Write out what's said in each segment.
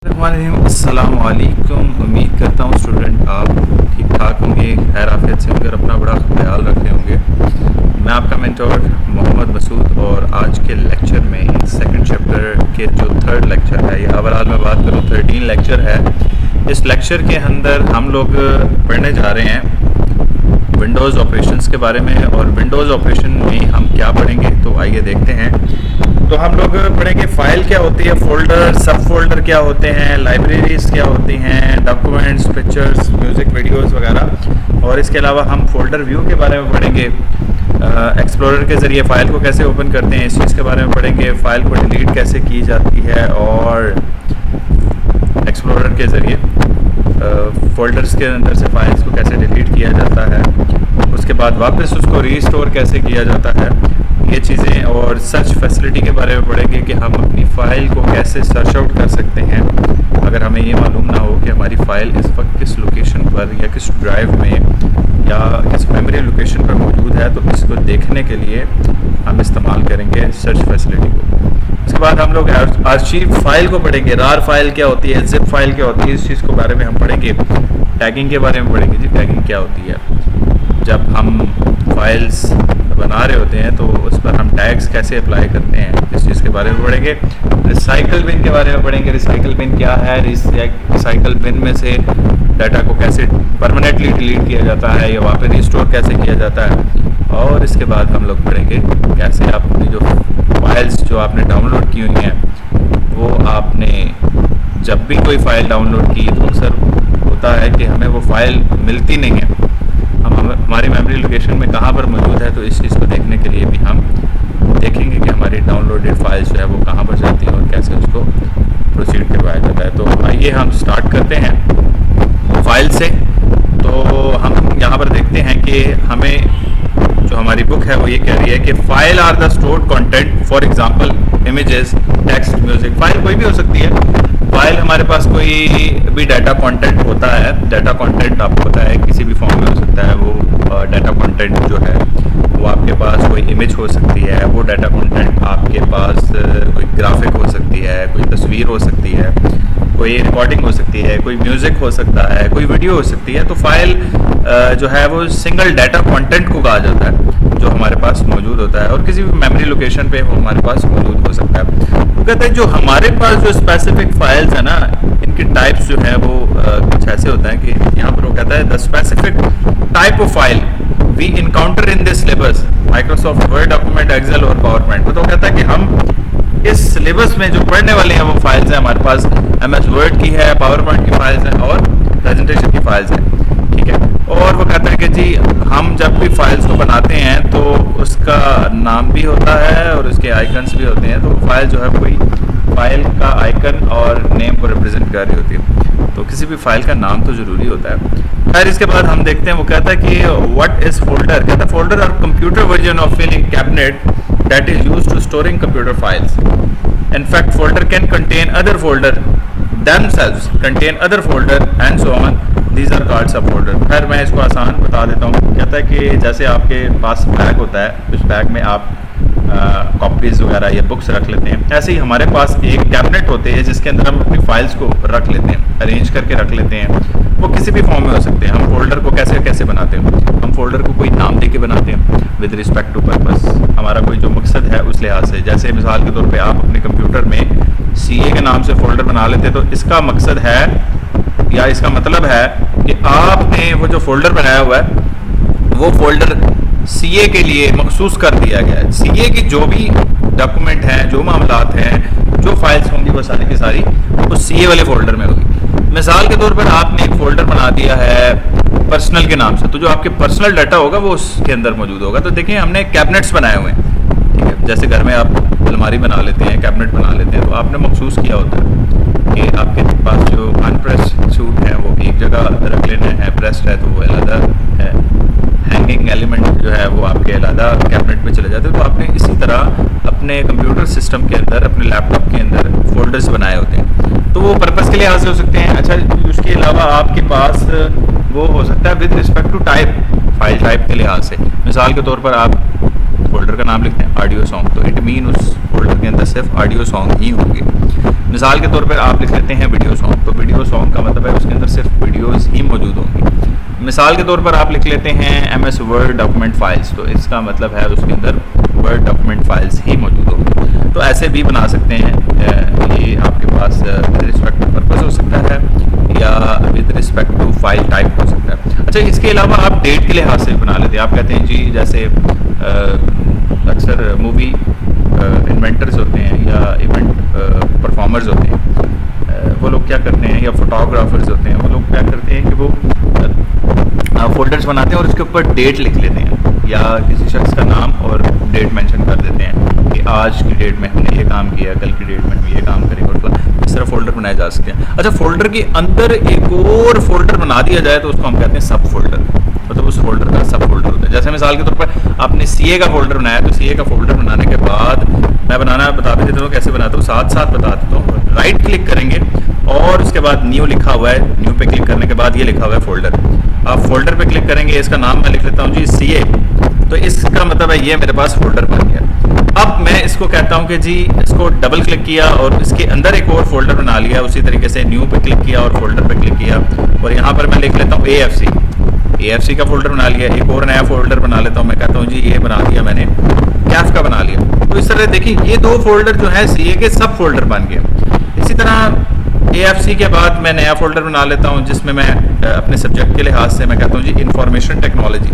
अस्सलाम वालेकुम। उम्मीद करता हूँ स्टूडेंट आप ठीक ठाक होंगे, खैर आफियत से होंगे और अपना बड़ा ख्याल रख रहे होंगे। मैं आपका मेंटोर मोहम्मद मसूद और आज के लेक्चर में सेकंड चैप्टर के जो थर्ड लेक्चर है, या ओवरऑल मैं बात करूँ 13 लेक्चर है। इस लेक्चर के अंदर हम लोग पढ़ने जा रहे हैं विंडोज़ ऑपरेशंस के बारे में, और विंडोज़ ऑपरेशन में हम क्या पढ़ेंगे तो आइए देखते हैं। तो हम लोग पढ़ेंगे फाइल क्या होती है, फोल्डर, सब फोल्डर क्या होते हैं, लाइब्रेरीज क्या होती हैं, डॉक्यूमेंट्स, पिक्चर्स, म्यूज़िक, वीडियोस वगैरह। और इसके अलावा हम फोल्डर व्यू के बारे में पढ़ेंगे, एक्सप्लोरर के ज़रिए फ़ाइल को कैसे ओपन करते हैं इस चीज़ के बारे में पढ़ेंगे, फ़ाइल को डिलीट कैसे की जाती है और एक्सप्लोरर के ज़रिए फोल्डर्स के अंदर से फाइल्स को कैसे डिलीट किया जाता है, उसके बाद वापस उसको रीस्टोर कैसे किया जाता है, ये चीज़ें। और सर्च फैसिलिटी के बारे में पढ़ेंगे कि हम अपनी फ़ाइल को कैसे सर्च आउट कर सकते हैं अगर हमें ये मालूम ना हो कि हमारी फ़ाइल इस वक्त किस लोकेशन पर या किस ड्राइव में या किस मेमोरी लोकेशन पर मौजूद है। तो इसको देखने के लिए हम इस्तेमाल करेंगे सर्च फैसिलिटी को। उसके बाद हम लोग आर्शीव फाइल को पढ़ेंगे, रार फाइल क्या होती है, जिप फाइल क्या होती है, इस चीज़ के बारे में हम पढ़ेंगे। टैगिंग के बारे में पढ़ेंगे जी, टैगिंग क्या होती है, जब हम फाइल्स बना रहे होते हैं तो उस पर हम टैग्स कैसे अप्लाई करते हैं, इस चीज़ के बारे में पढ़ेंगे। रिसाइकल बिन के बारे में पढ़ेंगे, रिसाइकल बिन क्या है, रिसाइकल बिन में से डाटा को कैसे परमानेंटली डिलीट किया जाता है या वापस रिस्टोर कैसे किया जाता है। और इसके बाद हम लोग पढ़ेंगे कैसे आप अपनी जो फाइल्स जो आपने डाउनलोड की हुई हैं वो आपने जब भी कोई फ़ाइल डाउनलोड की तो अक्सर होता है कि हमें वो फ़ाइल मिलती नहीं है, हमारी मेमोरी लोकेशन में कहाँ पर मौजूद है। तो इस चीज़ को देखने के लिए भी हम देखेंगे कि हमारी डाउनलोडेड फाइल्स जो है वो कहाँ पर जाती हैं और कैसे उसको प्रोसीड करवाया जाता है। तो आइए हम स्टार्ट करते हैं फाइल से। तो हम यहाँ पर देखते हैं कि हमें जो हमारी बुक है वो ये कह रही है कि file are the stored content, for example images, text, music. File कोई भी हो सकती है, फाइल हमारे पास कोई भी डाटा कंटेंट होता है। डाटा कंटेंट आपको पता है किसी भी फॉर्म में हो सकता है। वो डाटा कंटेंट जो है वो आपके पास कोई इमेज हो सकती है, वो डाटा कंटेंट आपके पास कोई ग्राफिक हो सकती है, कोई तस्वीर हो सकती है, कोई रिकॉर्डिंग हो सकती है, कोई म्यूज़िक हो सकता है, कोई वीडियो हो सकती है। तो फाइल जो है वो सिंगल डाटा कंटेंट को कहा जाता है जो हमारे पास मौजूद होता है, और किसी भी मेमोरी लोकेशन पे वो हमारे पास मौजूद हो सकता है। वो कहते हैं जो हमारे पास जो स्पेसिफिक फाइल्स है ना, इनकी टाइप्स जो है वो कुछ ऐसे होता है कि यहाँ पर वो कहता है the specific type of file we encounter in this syllabus Microsoft Word, document, Excel और पावर पॉइंट। तो कहता है कि हम इस सिलेबस में जो पढ़ने वाले हैं वो फाइल्स हैं हमारे पास MS वर्ड की है, पावर पॉइंट की फाइल्स हैं और प्रेजेंटेशन की फाइल्स हैं, ठीक है। और वो कहता है कि जी हम जब भी फाइल्स को बनाते हैं तो उसका नाम भी होता है और उसके आइकन्स भी होते हैं। तो फाइल जो है कोई फाइल का आइकन और नेम को रिप्रेजेंट कर रही होती है, तो किसी भी फाइल का नाम तो ज़रूरी होता है। खैर इसके बाद हम देखते हैं, वो कहता है कि व्हाट इज़ फोल्डर। कहता है folder are computer version of filing cabinet that is used to storing computer files. In fact, folder can contain other folder themselves, contain other folder and so on. These are called subfolder. खैर मैं इसको आसान बता देता हूँ। कहता है कि जैसे आपके पास बैग होता है, उस बैग में आप कॉपीज़ वगैरह या बुक्स रख लेते हैं, ऐसे ही हमारे पास एक कैबिनेट होते हैं जिसके अंदर हम अपनी फाइल्स को रख लेते हैं, अरेंज करके रख लेते हैं। वो किसी भी फॉर्म में हो सकते हैं। हम फोल्डर को कैसे कैसे बनाते हैं, हम फोल्डर को कोई नाम दे के बनाते हैं विद रिस्पेक्ट टू पर्पस, हमारा कोई जो मकसद है उस लिहाज से। जैसे मिसाल के तौर पे आप अपने कंप्यूटर में CA के नाम से फोल्डर बना लेते हैं, तो इसका मकसद है या इसका मतलब है कि आपने वो जो फोल्डर बनाया हुआ है वो फोल्डर CA के लिए मखसूस कर दिया गया है। CA की जो भी डॉक्यूमेंट हैं, जो मामलात हैं, जो फाइल्स होंगी वो सारी की सारी उस CA वाले फोल्डर में होगी। मिसाल के तौर पर आपने एक फोल्डर बना दिया है पर्सनल के नाम से, तो जो आपके पर्सनल डाटा होगा वो उसके अंदर मौजूद होगा। तो देखिए हमने कैबिनेट्स बनाए हुए हैं, ठीक है। जैसे घर में आप अलमारी बना लेते हैं, कैबिनेट बना लेते हैं, तो आपने मखसूस किया होता है कि आपके पास जो अनप्रेस्ड सूट हैं वो एक जगह रख लेने हैं, प्रेस्ड है तो वो अलग है, हैंगिंग एलिमेंट जो है वो आपके अलग कैबिनेट में चले जाते हैं। तो आपने इसी तरह अपने कंप्यूटर सिस्टम के अंदर, अपने लैपटॉप के अंदर फोल्डर्स बनाए होते हैं। तो वो पर्पस के लिहाज से हो सकते हैं। अच्छा, उसके अलावा आपके पास वो हो सकता है with respect to type, file type के लिहाज से। मिसाल के तौर पर आप फोल्डर का नाम लिखते हैं ऑडियो सॉन्ग, तो इट मीन उस फोल्डर के अंदर सिर्फ ऑडियो सॉन्ग ही होंगे। मिसाल के तौर पर आप लिख लेते हैं वीडियो सॉन्ग, तो वीडियो सॉन्ग का मतलब है उसके अंदर सिर्फ वीडियोस ही मौजूद होंगी। मिसाल के तौर पर आप लिख लेते हैं MS वर्ड डॉक्यूमेंट फाइल्स, तो इसका मतलब है उसके अंदर वर्ड डॉक्यूमेंट फाइल्स ही मौजूद होंगी। तो ऐसे भी बना सकते हैं, ये आपके पास विद रिस्पेक्ट टू पर्पज़ हो सकता है या with respect to file type हो सकता है। अच्छा, इसके अलावा आप डेट के लिहाज से बना लेते हैं। आप कहते हैं जी जैसे अक्सर मूवी इन्वेंटर्स होते हैं या इवेंट परफॉर्मर्स होते हैं, वो लोग क्या करते हैं, या फोटोग्राफर्स होते हैं, वो लोग क्या करते हैं कि वो फोल्डर्स बनाते हैं और उसके ऊपर डेट लिख लेते हैं या किसी शख्स का नाम और डेट मेंशन कर देते हैं कि आज की डेट में हमने ये काम किया, कल की डेट में हम ये काम करेंगे, और इस तरह फोल्डर बनाए जा सकते हैं। अच्छा, फोल्डर के अंदर एक और फोल्डर बना दिया जाए तो उसको हम कहते हैं सब फोल्डर, मतलब उस फोल्डर का सब फोल्डर होता है। जैसे मिसाल के तौर पर आपने CA का फोल्डर बनाया, तो CA का फोल्डर बनाने के बाद मैं बनाना बता भी देता हूँ कैसे बनाता हूँ, साथ साथ बता देता हूँ। राइट क्लिक करेंगे और उसके बाद न्यू लिखा हुआ है, न्यू पे क्लिक करने के बाद ये लिखा हुआ है फोल्डर। आप फोल्डर पे क्लिक करेंगे, इसका नाम मैं लिख लेता हूँ जी CA, तो इसका मतलब है ये मेरे पास फोल्डर बन गया। अब मैं इसको कहता हूँ कि जी इसको डबल क्लिक किया और इसके अंदर एक और फोल्डर बना लिया, उसी तरीके से न्यू पे क्लिक किया और फोल्डर पे क्लिक किया, और यहाँ पर मैं लिख लेता हूँ AFC का फोल्डर बना लिया। एक और नया फोल्डर बना लेता हूँ, मैं कहता हूँ जी ये बना दिया मैंने, कैफ का बना लिया। तो इस तरह देखिए ये दो फोल्डर जो है CA के सब फोल्डर बन गए। इसी तरह AFC के बाद मैं नया फोल्डर बना लेता हूँ जिसमें मैं अपने सब्जेक्ट के लिहाज से मैं कहता हूँ जी इंफॉर्मेशन टेक्नोलॉजी,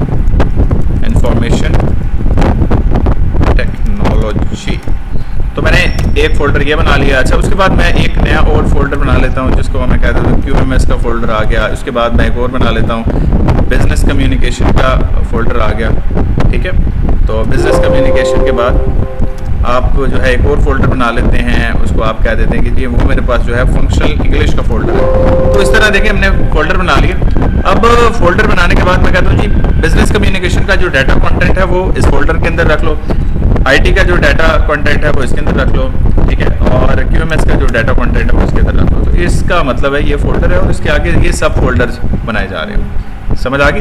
तो मैंने एक फोल्डर ये बना लिया। अच्छा, उसके बाद मैं एक नया और फोल्डर बना लेता हूँ जिसको मैं कहता हूँ QMS का फोल्डर आ गया। उसके बाद मैं एक और बना लेता हूँ बिजनेस कम्युनिकेशन का फोल्डर आ गया, ठीक है। तो बिजनेस कम्युनिकेशन के बाद आप जो है एक और फोल्डर बना लेते हैं, उसको आप कह देते हैं कि ये वो मेरे पास जो है फंक्शनल इंग्लिश का फोल्डर है। तो इस तरह देखिए हमने फोल्डर बना लिया। अब फोल्डर बनाने के बाद मैं कहता हूँ जी बिजनेस कम्युनिकेशन का जो डाटा कंटेंट है वो इस फोल्डर के अंदर रख लो, IT का जो डाटा कंटेंट है वो इसके अंदर रख लो, ठीक है, और QMS का जो डाटा कंटेंट है वो इसके अंदर रख लो। तो इसका मतलब है ये फोल्डर है और इसके आगे ये सब फोल्डर्स बनाए जा रहे हैं। समझ आ गई।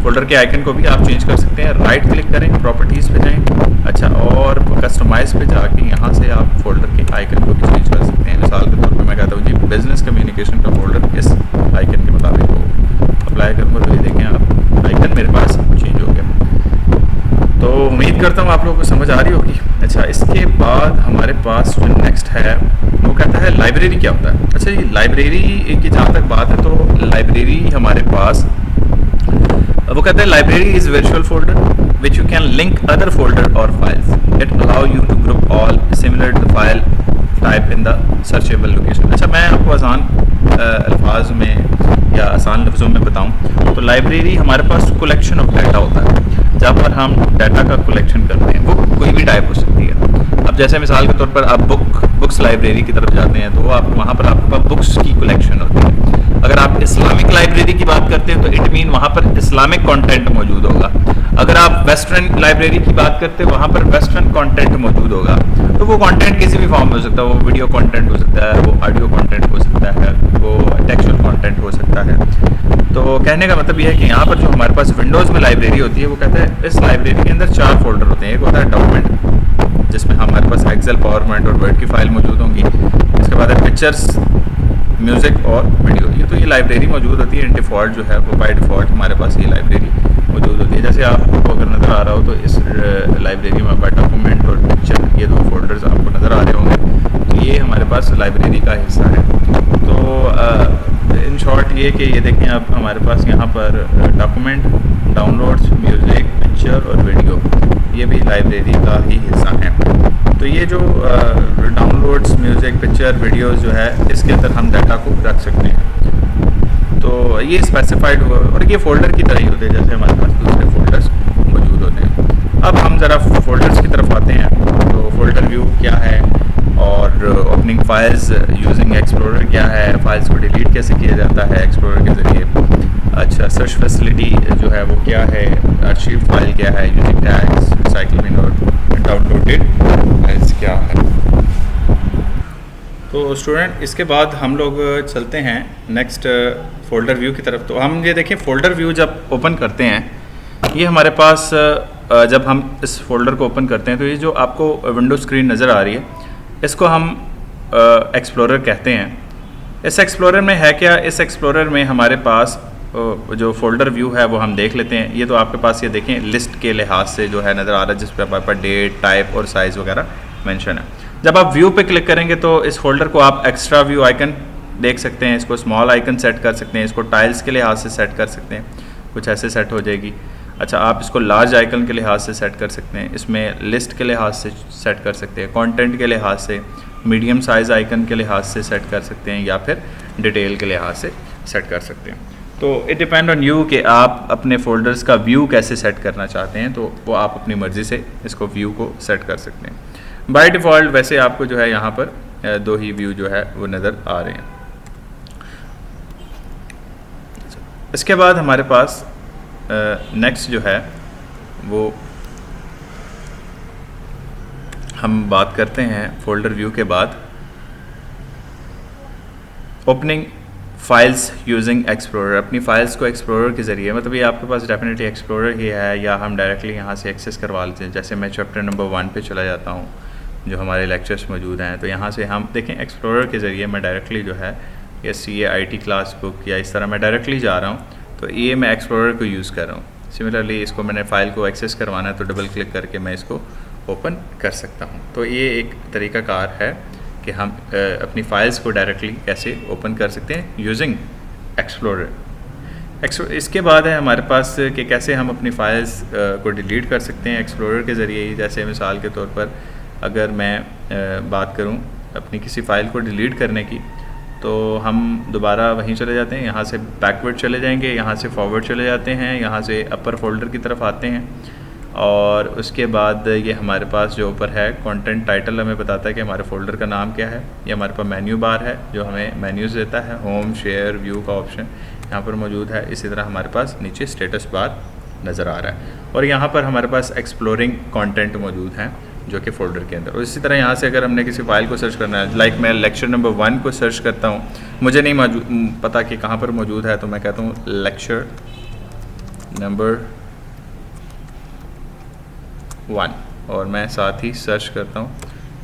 फोल्डर के आइकन को भी आप चेंज कर सकते हैं, राइट क्लिक करें, प्रॉपर्टीज़ पे जाएं, अच्छा, और कस्टमाइज़ पे जाके यहाँ से आप फोल्डर के आइकन को भी चेंज कर सकते हैं। मिसाल के तौर पे मैं कहता हूँ जी बिजनेस कम्युनिकेशन का फोल्डर इस आइकन के मुताबिक हो, अप्लाई करूँगा तो ये देखें आप आइकन मेरे पास चेंज हो गया। तो उम्मीद करता हूँ आप लोगों को समझ आ रही होगी। अच्छा, इसके बाद हमारे पास जो नेक्स्ट है वो कहता है लाइब्रेरी क्या होता है। अच्छा, ये लाइब्रेरी की जहाँ तक बात है तो लाइब्रेरी हमारे पास वो कहता है library is virtual folder which you can link other folder और files, it allow you to group all similar to file type in the searchable location. अच्छा, मैं आपको आसान अल्फाज में या आसान लफ्ज़ों में बताऊं तो लाइब्रेरी हमारे पास कलेक्शन ऑफ डाटा होता है जहाँ पर हम डाटा का कलेक्शन करते हैं। वो कोई भी टाइप हो सकती है। अब जैसे मिसाल के तौर पर आप बुक्स लाइब्रेरी की तरफ जाते हैं तो आप वहाँ पर आपके पास बुक्स की कलेक्शन होती है। अगर आप इस्लामिक लाइब्रेरी की बात करते हैं तो इट मीन वहाँ पर इस्लामिक कंटेंट मौजूद होगा। अगर आप वेस्टर्न लाइब्रेरी की बात करते हैं वहाँ पर वेस्टर्न कंटेंट मौजूद होगा। तो वो कंटेंट किसी भी फॉर्म में हो सकता है, वो वीडियो कंटेंट हो सकता है, वो ऑडियो कंटेंट हो सकता है, वो टेक्सचुअल कंटेंट हो सकता है। तो कहने का मतलब ये है कि यहाँ पर जो हमारे पास विंडोज़ में लाइब्रेरी होती है वो कहता है इस लाइब्रेरी के अंदर 4 फोल्डर होते हैं। एक होता है डॉक्यूमेंट जिसमें हमारे पास एक्सेल, पावरपॉइंट और वर्ड की फाइल मौजूद होंगी। इसके बाद है पिक्चर्स, म्यूज़िक और वीडियो। ये तो ये लाइब्रेरी मौजूद होती है डिफ़ॉल्ट जो है वो बाय डिफ़ॉल्ट हमारे पास ये लाइब्रेरी मौजूद होती है। जैसे आपको अगर नज़र आ रहा हो तो इस लाइब्रेरी में डॉक्यूमेंट और पिक्चर ये 2 फोल्डर्स आपको नज़र आ रहे होंगे। तो ये हमारे पास लाइब्रेरी का हिस्सा है। तो इन शॉर्ट ये कि ये देखें आप हमारे पास यहाँ पर डॉक्यूमेंट, डाउनलोड्स, म्यूज़िक, पिक्चर और वीडियो ये भी लाइब्रेरी का ही हिस्सा है। तो ये जो डाउनलोड्स, म्यूज़िक, पिक्चर, वीडियोस जो है इसके अंदर हम डाटा को रख सकते हैं। तो ये स्पेसिफाइड हुआ और ये फ़ोल्डर की तरह ही होते हैं जैसे हमारे पास दूसरे फ़ोल्डर्स मौजूद होते हैं। अब हम ज़रा फ़ोल्डर्स की तरफ आते हैं। तो फ़ोल्डर व्यू क्या है और ओपनिंग फाइल्स यूजिंग एक्सप्लोरर क्या है, फाइल्स को डिलीट कैसे किया जाता है एक्सप्लोरर के ज़रिए। अच्छा, सर्च फैसिलिटी जो है वो क्या है, आर्शीव फाइल क्या है, यूजिंग टैग्स, रिसाइकलिंग और डाउनलोडेड फाइल्स क्या है। तो स्टूडेंट इसके बाद हम लोग चलते हैं नेक्स्ट फ़ोल्डर व्यू की तरफ। तो हम ये देखें फ़ोल्डर व्यू जब ओपन करते हैं ये हमारे पास जब हम इस फोल्डर को ओपन करते हैं तो ये जो आपको विंडो स्क्रीन नज़र आ रही है इसको हम एक्सप्लोरर कहते हैं। इस एक्सप्लोरर में है क्या, इस एक्सप्लोरर में हमारे पास जो फोल्डर व्यू है वो हम देख लेते हैं। ये तो आपके पास ये देखें लिस्ट के लिहाज से जो है नज़र आ रहा है, जिस पर हमारे पास डेट, टाइप और साइज़ वगैरह मेंशन है। जब आप व्यू पे क्लिक करेंगे तो इस फोल्डर को आप एक्स्ट्रा व्यू आइकन देख सकते हैं, इसको स्मॉल आइकन सेट कर सकते हैं, इसको टाइल्स के लिहाज से सेट कर सकते हैं, कुछ ऐसे सेट हो जाएगी। अच्छा, आप इसको लार्ज आइकन के लिहाज से सेट कर सकते हैं, इसमें लिस्ट के लिहाज से सेट कर सकते हैं, कंटेंट के लिहाज से, मीडियम साइज़ आइकन के लिहाज से सेट कर सकते हैं, या फिर डिटेल के लिहाज से सेट कर सकते हैं। तो इट डिपेंड ऑन यू कि आप अपने फोल्डर्स का व्यू कैसे सेट करना चाहते हैं, तो वो आप अपनी मर्ज़ी से इसको व्यू को सेट कर सकते हैं। बाय डिफ़ॉल्ट वैसे आपको जो है यहाँ पर दो ही व्यू जो है वो नज़र आ रहे हैं। इसके बाद हमारे पास नेक्स्ट जो है वो हम बात करते हैं फोल्डर व्यू के बाद ओपनिंग फाइल्स यूजिंग एक्सप्लोरर। अपनी फ़ाइल्स को एक्सप्लोरर के ज़रिए, मतलब ये आपके पास डेफिनेटली एक्सप्लोरर ही है, या हम डायरेक्टली यहाँ से एक्सेस करवा लेते हैं। जैसे मैं चैप्टर नंबर 1 पे चला जाता हूँ, जो हमारे लेक्चर्स मौजूद हैं, तो यहाँ से हम देखें एक्सप्लोरर के ज़रिए मैं डायरेक्टली जो है या CA IT क्लास बुक या इस तरह मैं डायरेक्टली जा रहा हूँ, तो ये मैं एक्सप्लोरर को यूज़ कर रहा हूँ। सिमिलरली इसको मैंने फ़ाइल को एक्सेस करवाना है तो डबल क्लिक करके मैं इसको ओपन कर सकता हूँ। तो ये एक तरीक़ाकार है कि हम अपनी फ़ाइल्स को डायरेक्टली कैसे ओपन कर सकते हैं यूजिंग एक्सप्लोरर। इसके बाद है हमारे पास कि कैसे हम अपनी फ़ाइल्स को डिलीट कर सकते हैं एक्सप्लोरर के ज़रिए ही। जैसे मिसाल के तौर पर अगर मैं बात करूं अपनी किसी फ़ाइल को डिलीट करने की, तो हम दोबारा वहीं चले जाते हैं, यहाँ से बैकवर्ड चले जाएंगे, यहाँ से फॉरवर्ड चले जाते हैं, यहाँ से अपर फोल्डर की तरफ आते हैं, और उसके बाद ये हमारे पास जो ऊपर है कंटेंट टाइटल हमें बताता है कि हमारे फ़ोल्डर का नाम क्या है। ये हमारे पास मेन्यू बार है जो हमें मेन्यूज़ देता है, होम, शेयर, व्यू का ऑप्शन यहाँ पर मौजूद है। इसी तरह हमारे पास नीचे स्टेटस बार नज़र आ रहा है, और यहाँ पर हमारे पास एक्सप्लोरिंग कंटेंट मौजूद हैं जो कि फ़ोल्डर के अंदर। और इसी तरह यहाँ से अगर हमने किसी फ़ाइल को सर्च करना है, लाइक मैं लेक्चर नंबर 1 को सर्च करता हूँ, मुझे नहीं पता कि कहाँ पर मौजूद है, तो मैं कहता हूँ लेक्चर नंबर 1 और मैं साथ ही सर्च करता हूँ,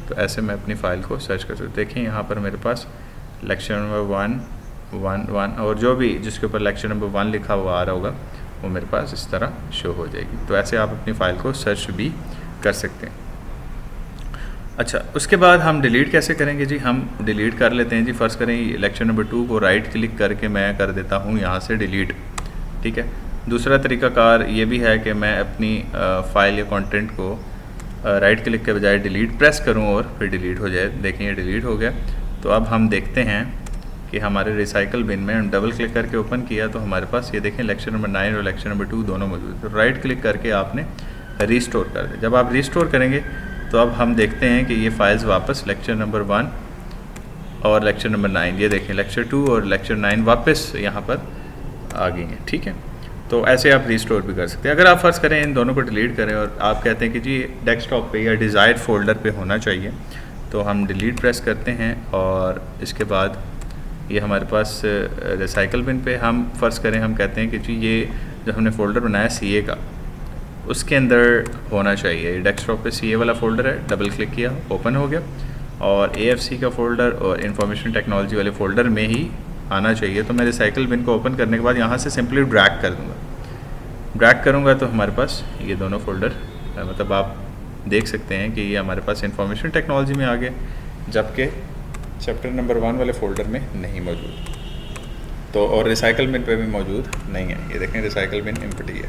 तो ऐसे मैं अपनी फ़ाइल को सर्च कर सकता हूँ। देखिए यहाँ पर मेरे पास लेक्चर नंबर 1 और जो भी जिसके ऊपर लेक्चर नंबर 1 लिखा हुआ आ रहा होगा वो मेरे पास इस तरह शो हो जाएगी। तो ऐसे आप अपनी फ़ाइल को सर्च भी कर सकते हैं। अच्छा, उसके बाद हम डिलीट कैसे करेंगे जी? हम डिलीट कर लेते हैं जी। फ़र्ज़ करें लेक्चर नंबर 2 को राइट क्लिक करके मैं कर देता हूँ यहाँ से डिलीट, ठीक है। दूसरा तरीक़ाकार ये भी है कि मैं अपनी फ़ाइल या कंटेंट को राइट क्लिक के बजाय डिलीट प्रेस करूँ और फिर डिलीट हो जाए। देखें ये डिलीट हो गया। तो अब हम देखते हैं कि हमारे रिसाइकल बिन में हम डबल क्लिक करके ओपन किया तो हमारे पास ये देखें लेक्चर नंबर 9 और लेक्चर नंबर 2 दोनों मौजूद। तो राइट क्लिक करके आपने रीस्टोर कर दें। जब आप रीस्टोर करेंगे तो अब हम देखते हैं कि ये फाइल्स वापस लेक्चर नंबर 1 और लेक्चर नंबर 9, ये देखें लेक्चर 2 और लेक्चर 9 वापस यहाँ पर आ गई हैं, ठीक है। तो ऐसे आप रीस्टोर भी कर सकते हैं। अगर आप फ़र्ज़ करें इन दोनों को डिलीट करें और आप कहते हैं कि जी डेस्कटॉप पे या डिज़ायर्ड फ़ोल्डर पे होना चाहिए, तो हम डिलीट प्रेस करते हैं और इसके बाद ये हमारे पास रिसाइकल बिन पे हम फ़र्ज़ करें, हम कहते हैं कि जी ये जो हमने फ़ोल्डर बनाया CA का, उसके अंदर होना चाहिए। डेस्कटॉप पे CA वाला फ़ोल्डर है, डबल क्लिक किया ओपन हो गया, और AFC का फ़ोल्डर और इंफॉर्मेशन टेक्नोलॉजी वाले फ़ोल्डर में ही आना चाहिए। तो मैं रिसाइकल बिन को ओपन करने के बाद यहाँ से सिंपली ड्रैग कर दूँगा। ड्रैग करूँगा तो हमारे पास ये दोनों फ़ोल्डर, मतलब आप देख सकते हैं कि ये हमारे पास इंफॉर्मेशन टेक्नोलॉजी में आ गए, जबकि चैप्टर नंबर 1 वाले फ़ोल्डर में नहीं मौजूद। तो और रिसाइकल बिन पे भी मौजूद नहीं है। ये देखें रिसाइकल बिन एम्प्टी है,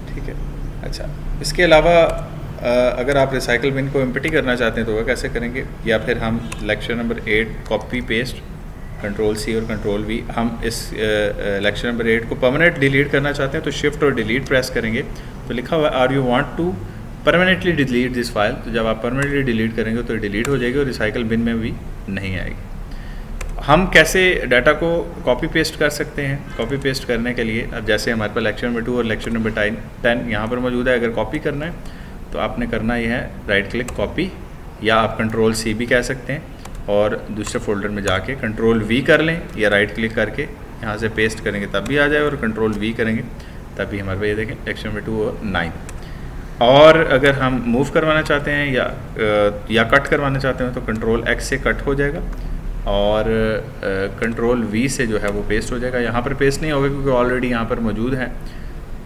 ठीक है। अच्छा, इसके अलावा अगर आप रिसाइकल बिन को एम्प्टी करना चाहते हैं तो वह कैसे करेंगे? या फिर हम lecture number 8 copy paste Ctrl+C और Ctrl+V, हम इस लेक्चर नंबर 8 को परमानेंट डिलीट करना चाहते हैं तो शिफ्ट और डिलीट प्रेस करेंगे तो लिखा हुआ है are you want to permanently delete this file. तो जब आप परमानेंटली डिलीट करेंगे तो डिलीट हो जाएगी और रिसाइकल बिन में भी नहीं आएगी। हम कैसे डाटा को कॉपी पेस्ट कर सकते हैं? कॉपी पेस्ट करने के लिए अब जैसे हमारे पास लेक्चर नंबर 2 और लेक्चर नंबर 10 यहाँ पर मौजूद है। अगर कॉपी करना है तो आपने करना ये है राइट क्लिक कॉपी, या आप Ctrl+C भी कह सकते हैं और दूसरे फोल्डर में जाके Ctrl+V कर लें, या राइट क्लिक करके यहाँ से पेस्ट करेंगे तब भी आ जाए, और Ctrl+V करेंगे तब भी हमारे पास ये देखें लेक्चर नंबर 2 और 9। और अगर हम मूव करवाना चाहते हैं या कट करवाना चाहते हैं तो कंट्रोल एक्स से कट हो जाएगा और कंट्रोल वी से जो है वो पेस्ट हो जाएगा। यहाँ पर पेस्ट नहीं होगा क्योंकि ऑलरेडी यहाँ पर मौजूद है,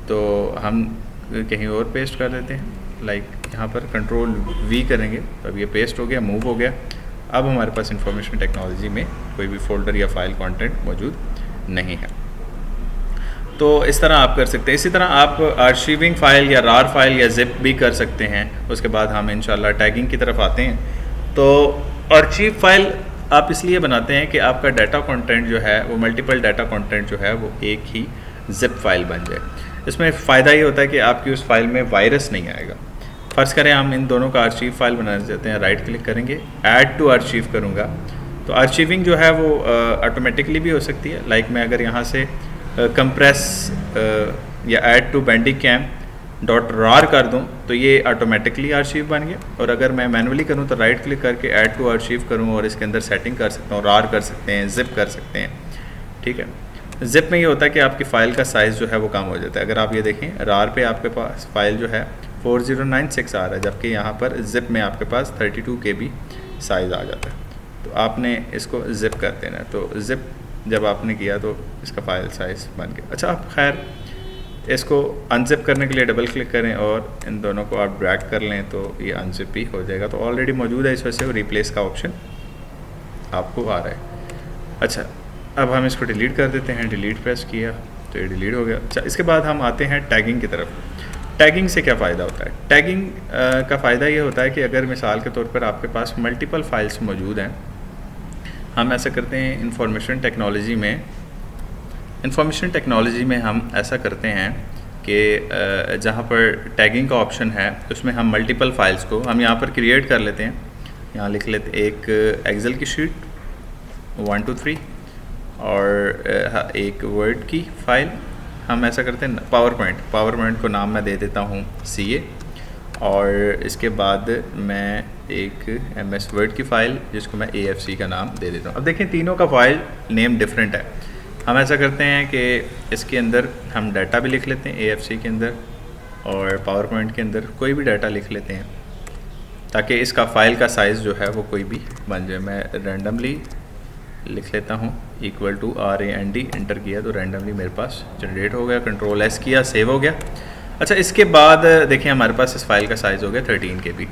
तो हम कहीं और पेस्ट कर देते हैं। लाइक यहाँ पर कंट्रोल वी करेंगे तो अब ये पेस्ट हो गया, मूव हो गया। अब हमारे पास इंफॉर्मेशन टेक्नोलॉजी में कोई भी फोल्डर या फाइल कंटेंट मौजूद नहीं है। तो इस तरह आप कर सकते हैं। इसी तरह आप आर्शीविंग फ़ाइल या रार फाइल या जिप भी कर सकते हैं। उसके बाद हम इंशाल्लाह टैगिंग की तरफ आते हैं। तो आर्शीव फाइल आप इसलिए बनाते हैं कि आपका डाटा कंटेंट जो है वो मल्टीपल डाटा कंटेंट जो है वो एक ही जिप फाइल बन जाए। इसमें फ़ायदा ये होता है कि आपकी उस फाइल में वायरस नहीं आएगा। फ़र्ज़ करें हम इन दोनों का आर्शीव फाइल बनाना चाहते हैं, राइट क्लिक करेंगे, ऐड टू आर्शीव करूँगा तो आर्शीविंग जो है वो ऑटोमेटिकली भी हो सकती है। लाइक मैं अगर यहाँ से कंप्रेस या ऐड टू बैंडिकैम डॉट रार कर दूं तो ये ऑटोमेटिकली आर्शीव बन गया। और अगर मैं मैनुअली करूं तो राइट क्लिक करके ऐड टू आर्शीव करूं और इसके अंदर सेटिंग कर सकता हूं, रार कर सकते हैं, जिप कर सकते हैं। ठीक है। जिप में ये होता है कि आपकी फ़ाइल का साइज़ जो है वो कम हो जाता है। अगर आप ये देखें रार पे आपके पास फ़ाइल जो है 4096 आ रहा है, जबकि यहाँ पर जिप में आपके पास 32 KB साइज़ आ जाता है। तो आपने इसको जिप कर देना है। तो जिप जब आपने किया तो इसका फ़ाइल साइज़ बन गया। अच्छा, आप खैर इसको अनजिप करने के लिए डबल क्लिक करें और इन दोनों को आप ड्रैग कर लें तो ये अनजिप ही हो जाएगा। तो ऑलरेडी मौजूद है, इस वजह से रिप्लेस का ऑप्शन आपको आ रहा है। अच्छा, अब हम इसको डिलीट कर देते हैं। डिलीट प्रेस किया तो ये डिलीट हो गया। अच्छा, इसके बाद हम आते हैं टैगिंग की तरफ। टैगिंग से क्या फ़ायदा होता है? टैगिंग का फ़ायदा ये होता है कि अगर मिसाल के तौर पर आपके पास मल्टीपल फाइल्स मौजूद हैं, हम ऐसा करते हैं इंफॉर्मेशन टेक्नोलॉजी में हम ऐसा करते हैं कि जहाँ पर टैगिंग का ऑप्शन है उसमें हम मल्टीपल फाइल्स को हम यहाँ पर क्रिएट कर लेते हैं। यहाँ लिख लेते एक एक्सेल की शीट 1 2 3 और एक वर्ड की फ़ाइल। हम ऐसा करते हैं पावर पॉइंट को नाम मैं दे देता हूँ CA और इसके बाद मैं एक MS वर्ड की फ़ाइल जिसको मैं AFC का नाम दे देता हूँ। अब देखें तीनों का फ़ाइल नेम डिफरेंट है। हम ऐसा करते हैं कि इसके अंदर हम डाटा भी लिख लेते हैं AFC के अंदर और पावर पॉइंट के अंदर कोई भी डाटा लिख लेते हैं ताकि इसका फ़ाइल का साइज़ जो है वो कोई भी बन जाए। मैं रैंडमली लिख लेता हूँ =RAND, इंटर किया तो रैंडमली मेरे पास जनरेट हो गया। कंट्रोल S किया, सेव हो गया। अच्छा, इसके बाद देखिए हमारे पास इस फाइल का साइज़ हो गया 13 KB।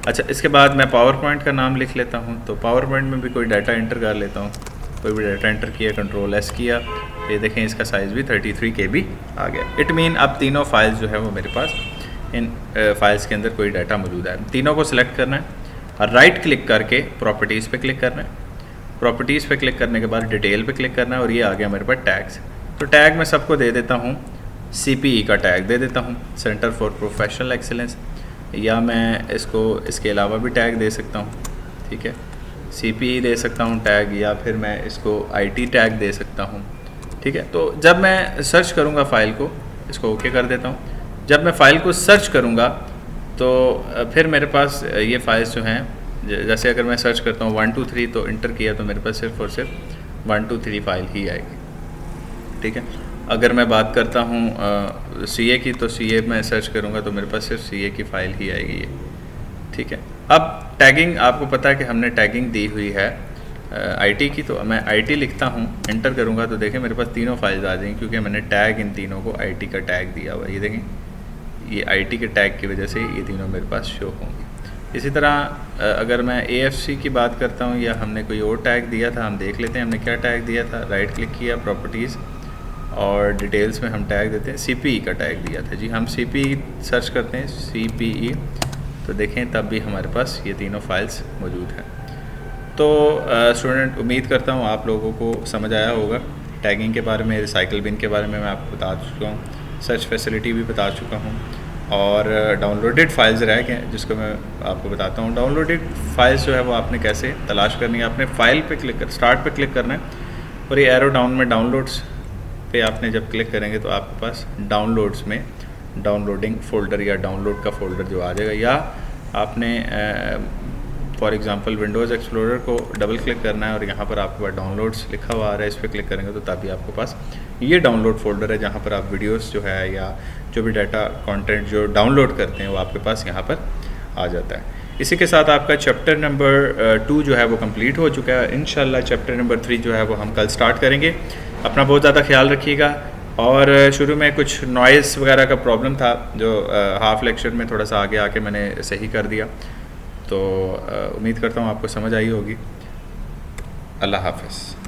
अच्छा, इसके बाद मैं पावर पॉइंट का नाम लिख लेता हूँ तो पावर पॉइंट में भी कोई डाटा इंटर कर लेता हूँ। कोई भी डाटा इंटर किया, कंट्रोल S किया, ये देखें इसका साइज़ भी 33 KB आ गया। इट मीन अब तीनों फाइल्स जो है वो मेरे पास इन फाइल्स के अंदर कोई डाटा मौजूद है। तीनों को सिलेक्ट करना है और राइट क्लिक करके प्रॉपर्टीज़ पे क्लिक करना है। प्रॉपर्टीज़ पे क्लिक करने के बाद डिटेल पे क्लिक करना है और ये आ गया मेरे पास टैग्स। तो टैग मैं सबको दे देता हूँ, CPE का टैग दे देता हूँ, सेंटर फॉर प्रोफेशनल एक्सीलेंस, या मैं इसको इसके अलावा भी टैग दे सकता हूँ। ठीक है, CPE दे सकता हूँ टैग, या फिर मैं इसको IT टैग दे सकता हूँ। ठीक है, तो जब मैं सर्च करूँगा फ़ाइल को, इसको ओके कर देता हूँ। जब मैं फ़ाइल को सर्च करूँगा तो फिर मेरे पास ये फाइल्स जो हैं, जैसे अगर मैं सर्च करता हूँ 1 2 3 तो इंटर किया तो मेरे पास सिर्फ और सिर्फ 1 2 3 फाइल ही आएगी। ठीक है, अगर मैं बात करता हूँ CA की तो CA में सर्च करूँगा तो मेरे पास सिर्फ CA की फ़ाइल ही आएगी ये। ठीक है, अब टैगिंग आपको पता है कि हमने टैगिंग दी हुई है IT की, तो मैं IT लिखता हूँ, इंटर करूँगा तो देखें मेरे पास तीनों फाइल्स आ जाएंगी क्योंकि मैंने टैग इन तीनों को IT का टैग दिया हुआ है। ये देखें, ये IT के टैग की वजह से ये तीनों मेरे पास शो होंगे। इसी तरह अगर मैं AFC की बात करता हूँ या हमने कोई और टैग दिया था, हम देख लेते हैं हमने क्या टैग दिया था। राइट क्लिक किया, प्रॉपर्टीज़ और डिटेल्स में हम टैग देते हैं CPE का टैग दिया था। जी, हम CPE सर्च करते हैं CPE तो देखें तब भी हमारे पास ये तीनों फाइल्स मौजूद हैं। तो स्टूडेंट, उम्मीद करता हूँ आप लोगों को समझ आया होगा टैगिंग के बारे में। रिसाइकल बिन के बारे में मैं आपको बता चुका हूँ, सर्च फैसिलिटी भी बता चुका हूँ और डाउनलोडेड फाइल्स रह गए जिसको मैं आपको बताता हूँ। डाउनलोडेड फाइल्स जो है वो आपने कैसे तलाश करनी है, आपने फ़ाइल पे क्लिक कर, स्टार्ट पे क्लिक करना है और ये एरो डाउन में डाउनलोड्स पे आपने जब क्लिक करेंगे तो आपके पास डाउनलोड्स में डाउनलोडिंग फ़ोल्डर या डाउनलोड का फ़ोल्डर जो आ जाएगा, या आपने फॉर एग्जांपल विंडोज़ एक्सप्लोरर को डबल क्लिक करना है और यहाँ पर आपके पास डाउनलोड्स लिखा हुआ आ रहा है, इस पर क्लिक करेंगे तो तभी आपके पास ये डाउनलोड फोल्डर है जहाँ पर आप वीडियोस जो है या जो भी डाटा कंटेंट जो डाउनलोड करते हैं वो आपके पास यहाँ पर आ जाता है। इसी के साथ आपका चैप्टर नंबर 2 जो है वो कंप्लीट हो चुका है। इंशाल्लाह चैप्टर नंबर 3 जो है वो हम कल स्टार्ट करेंगे। अपना बहुत ज़्यादा ख्याल रखिएगा। और शुरू में कुछ नॉइज़ वगैरह का प्रॉब्लम था जो हाफ लेक्चर में थोड़ा सा आगे आके मैंने सही कर दिया, तो उम्मीद करता हूँ आपको समझ आई होगी। अल्लाह हाफ़िज़।